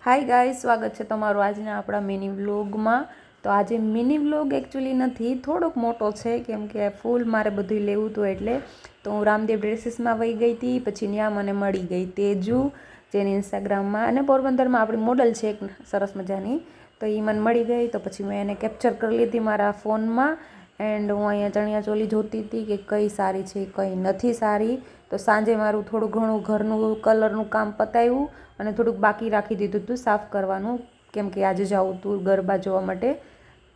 Hi guys, સ્વાગત છે તમારું આજના આપણા મિની વ્લોગમાં. તો આજે મિની વ્લોગ એકચ્યુઅલી નથી, થોડોક મોટો છે, કેમ કે ફૂલ મારે બધું લેવું હતું એટલે. તો હું રામદેવ ડ્રેસીસમાં વહી ગઈ હતી, પછી ત્યાં મને મળી ગઈ તેજુ, જેની ઇન્સ્ટાગ્રામમાં અને પોરબંદરમાં આપણી મોડલ છે એક સરસ મજાની. તો એ મને મળી ગઈ, તો પછી મેં એને કેપ્ચર કરી લીધી મારા ફોનમાં. એન્ડ હું અહીંયા ચણિયા ચોલી જોતી હતી કે કઈ સારી છે કઈ નથી સારી. તો સાંજે મારું થોડું ઘણું ઘરનું કલરનું કામ પતાવ્યું અને થોડુંક બાકી રાખી દીધું હતું સાફ કરવાનું, કેમ કે આજે જાઉં હતું ગરબા જોવા માટે.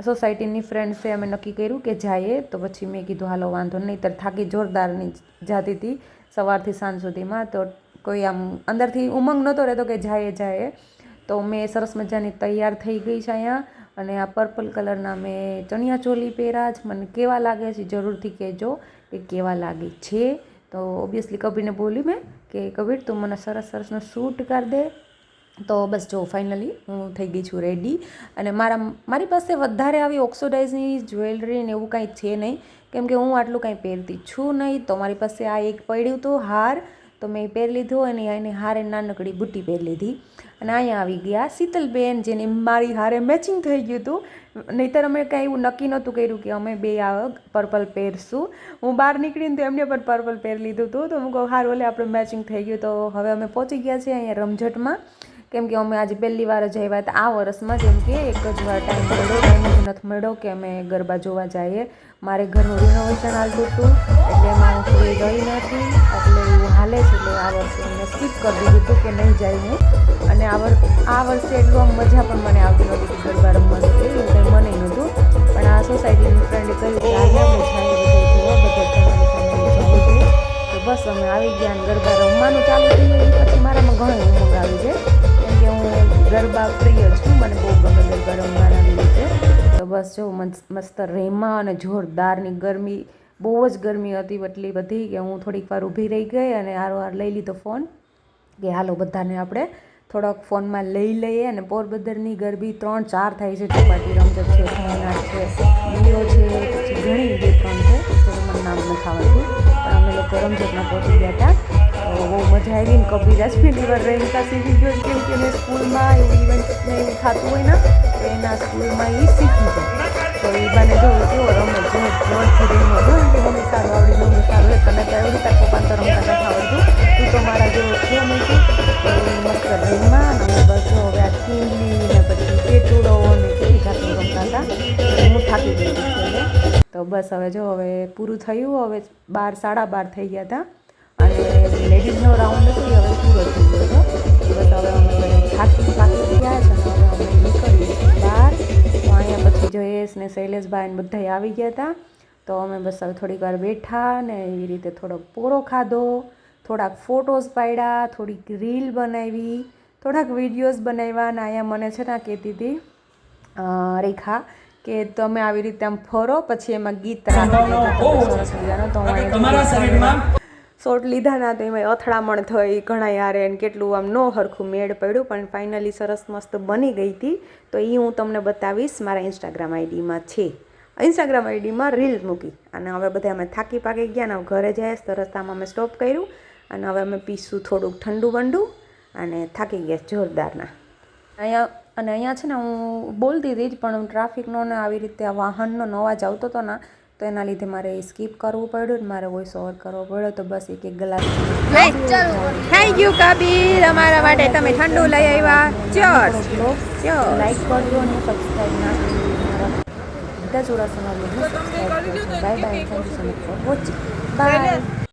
સોસાયટીની ફ્રેન્ડ્સે અમે નક્કી કર્યું કે જઈએ, તો પછી મેં કીધું હાલો વાંધો નહીં. તો થાકી જોરદારની જતી હતી સવારથી સાંજ સુધીમાં. તો કોઈ આમ અંદરથી ઉમંગ નહોતો રહેતો કે જાય. તો મેં સરસ મજાની તૈયાર થઈ ગઈ છે અહીંયા, અને આ પર્પલ કલરના મેં ચણિયા ચોલી પહેર્યા જ. મને કેવા લાગે છે જરૂરથી કહેજો કે કેવા લાગે છે. તો ઓબ્વિયસલી કબીરને બોલી મેં કે કબીર તું મને સરસનું શૂટ કરી દે. તો બસ જો ફાઇનલી હું થઈ ગઈ છું રેડી. અને મારી પાસે વધારે આવી ઓક્સિડાઇઝની જ્વેલરી ને એવું કાંઈ છે નહીં, કેમ કે હું આટલું કાંઈ પહેરતી છું નહીં. તો મારી પાસે આ એક પડ્યું હતું હાર, તો મેં પહેરી લીધું, અને એને હારે નાનકડી બુટ્ટી પહેરી લીધી. અને અહીંયા આવી ગયા શીતલબેન, જેને મારી હારે મેચિંગ થઈ ગયું હતું. નહીંતર અમે કાંઈ એવું નક્કી નહોતું કર્યું કે અમે બે આ પર્પલ પહેરશું. હું બહાર નીકળીને તો એમને પણ પર્પલ પહેરી લીધું હતું. તો હું કહું હાર ઓલે આપણે મેચિંગ થઈ ગયું. તો હવે અમે પહોંચી ગયા છીએ અહીંયા રમઝટમાં, કેમ કે અમે આજે પહેલી વાર જ આવ્યા હતા આ વર્ષમાં. જેમ કે એક જ વાર ટાઈમ જ નથી મળ્યો કે અમે ગરબા જોવા જઈએ. મારે ઘરનું રિનોવેશન હાલતું હતું એટલે એમાં હું ફ્રી ગઈ નથી, એટલે એવું હાલે છે. એટલે આ વર્ષે મેં સ્કીપ કરી દીધું હતું કે નહીં જાય હું. અને આ વર્ષે એટલું આમ મજા પણ મને આવતી નહોતી કે ગરબા રમવાનું છે, એવું કંઈ મને નહોતું. પણ આ સોસાયટીની ફ્રેન્ડે કહ્યું કે આજે આપણે જઈએ બધા. તો બસ અમે આવી ગયા અને ગરબા રમવાનું ચાલુ થઈ ગયું. પછી મારામાં ઘણું ઉમંગ આવી છે, કેમ કે હું ગરબા પ્રિય છું, મને બહુ ગમે ગરબા રમવાના રીતે. તો બસ જો મસ્ત રેમાં, અને જોરદારની ગરમી, બહુ જ ગરમી હતી એટલી બધી કે હું થોડીક વાર ઊભી રહી ગઈ અને હારો લઈ લીધો ફોન કે હાલો બધાને આપણે થોડોક ફોનમાં લઈ લઈએ. અને પોરબંદરની ગરબી 3-4 થાય છે, ચોપાટી રમઝટ છે, ભવનાથ છે, લીઓ છે, પછી ઘણી 2-3 છે, જેનું મને નામ નથી આવડતું. પણ અમે લોકો રમઝટમાં પહોંચી ગયા હતા. તો બહુ મજા આવી ને. કબીરાજ પહેલી વાર રેન્કા શીખી ગયો, કેમ કે મેં સ્કૂલમાં એવું ઇવેન્ટ એવું થતું હોય ને, તો એના સ્કૂલમાં એ શીખી જાય. તો એ બાને જો કેવો રમે જોરથી રમવો જોઈએ કે મમ્મી સારું આવડી ગયું, સારું હોય તને તો આવડી, તાર પપ્પાને તો રમતા નથી આવડતું, તું તો મારા જેવો છે નથી. તો એ મસ્ત રમમાં અને બસ હવે આ ટીંગલી ને પછી પેટુડો ને કેવી જાતનું રમતા હતા. હું થાકી ગઈ હતી. તો બસ હવે જો હવે પૂરું થયું. હવે 12-12:30 થઈ ગયા હતા અને લેડીઝનો રાઉન્ડ હતો એ હવે પૂરો થઈ ગયો હતો. બસ હવે અમે થાકી ગયા છે અને હવે અમે નીકળીએ બહાર. તો અહીંયા પછી જયેશ ને શૈલેષભાઈ ને બધા આવી ગયા હતા. તો અમે બસ હવે થોડીક વાર બેઠા ને એવી રીતે થોડોક પોરો ખાધો, થોડાક ફોટોઝ પાડ્યા, થોડીક રીલ બનાવી, થોડાક વિડીયોઝ બનાવ્યા. અને અહીંયા મને છે ને કહેતી હતી રેખા કે તમે આવી રીતે આમ ફરો, પછી એમાં ગીત રાખો સરસ મજાનો. તો હું શોર્ટ લીધા ના તો એમાં અથડામણ થઈ ઘણા યારે, કેટલું આમ નો હરખું મેળ પડ્યું, પણ ફાઇનલી સરસ મસ્ત બની ગઈ હતી. તો એ હું તમને બતાવીશ મારા ઇન્સ્ટાગ્રામ આઈડીમાં છે. ઇન્સ્ટાગ્રામ આઈડીમાં રીલ મૂકી. અને હવે બધા અમે થાકી પાકી ગયા ને ઘરે જાય તો રસ્તામાં અમે સ્ટોપ કર્યું અને હવે અમે પીશું થોડુંક ઠંડુ બંડુ અને થાકી ગયા જોરદારના. અહીંયા છે ને હું બોલતી હતી જ, પણ ટ્રાફિકનો ને આવી રીતે આ વાહનનો અવાજ આવતો હતો ને, તો એના લીધે મારે સ્કીપ કરવું પડ્યું ને મારે વોઇસ ઓવર કરવો પડ્યો. તો બસ એક ગ્લાસ થઈ ગયું કબીર, અમારા માટે તમે ઠંડુ લઈ આવ્યા. લાઈક કરજો અને સબસ્ક્રાઈબ ના કરજો. બધા જોડાશોના લોકોને સબસ્ક્રાઈબ કરજો. Bye bye, thank you so much for watching. By.